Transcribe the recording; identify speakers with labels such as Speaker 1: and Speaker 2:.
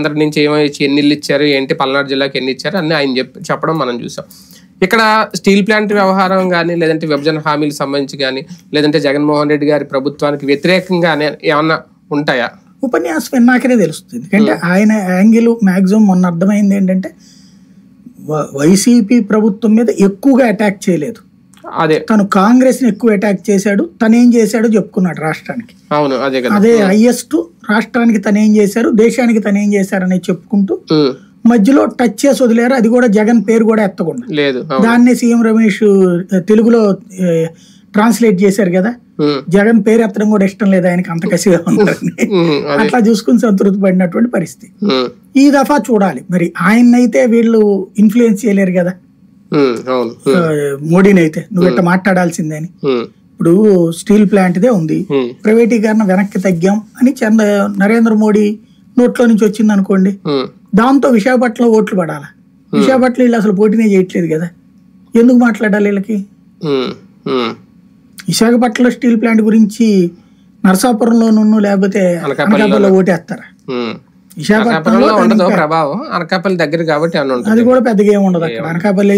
Speaker 1: అందరి నుంచి ఏమో ఎన్ని ఇల్లు ఇచ్చారు ఏంటి పల్నాడు జిల్లాకి ఎన్ని ఇచ్చారు అన్ని ఆయన చెప్పడం మనం చూసాం. ఇక్కడ స్టీల్ ప్లాంట్ వ్యవహారం కానీ లేదంటే విభజన హామీలకు సంబంధించి కానీ లేదంటే జగన్మోహన్ రెడ్డి గారి ప్రభుత్వానికి వ్యతిరేకంగానే ఏమన్నా ఉంటాయా?
Speaker 2: ఉపన్యాసం విన్నాకనే తెలుస్తుంది. ఎందుకంటే ఆయన యాంగిల్ మ్యాక్సిమం మొన్న అర్థమైంది ఏంటంటే వైసీపీ ప్రభుత్వం మీద ఎక్కువగా అటాక్ చేయలేదు,
Speaker 1: అదే
Speaker 2: తను కాంగ్రెస్ ని ఎక్కువ అటాక్ చేశాడు, తనేం చేశాడో చెప్పుకున్నాడు రాష్ట్రానికి.
Speaker 1: అవును,
Speaker 2: అదే హైయెస్ట్. రాష్ట్రానికి తనేం చేశారు, దేశానికి తనేం చేశారు అనేది చెప్పుకుంటూ మధ్యలో టచ్ చేసి వదిలేరు. అది కూడా జగన్ పేరు కూడా ఎత్తకుండా
Speaker 1: లేదు.
Speaker 2: దాన్ని సీఎం రమేష్ తెలుగులో ట్రాన్స్లేట్ చేశారు కదా, జగన్ పేరు ఎత్తడం కూడా ఇష్టం లేదు ఆయనకి, అంత కసిగా ఉందని. అట్లా చూసుకుని సంతృప్తి పడినటువంటి పరిస్థితి. ఈ దఫా చూడాలి మరి. ఆయన్నైతే వీళ్ళు ఇన్ఫ్లుయెన్స్ చేయలేరు కదా, మోడీని అయితే నువ్వు ఇట్లా మాట్లాడాల్సిందే అని. ఇప్పుడు స్టీల్ ప్లాంట్దే ఉంది, ప్రైవేటీకరణ వెనక్కి తగ్గాం అని నరేంద్ర మోడీ నోట్లో నుంచి వచ్చింది అనుకోండి, దాంతో విశాఖపట్నంలో ఓట్లు పడాలా? విశాఖపట్నం వీళ్ళు అసలు పోటీనే చేయట్లేదు కదా, ఎందుకు మాట్లాడాలి వీళ్ళకి? విశాఖపట్నంలో స్టీల్ ప్లాంట్ గురించి నరసాపురంలోనూ లేకపోతే అనకాపల్లిలో ఓటేస్తారా? విశాఖపట్నంలో
Speaker 1: ప్రభావం అనకాపల్లి దగ్గర కాబట్టి
Speaker 2: అది కూడా పెద్దగా ఏమి ఉండదు అక్కడ. అనకాపల్లి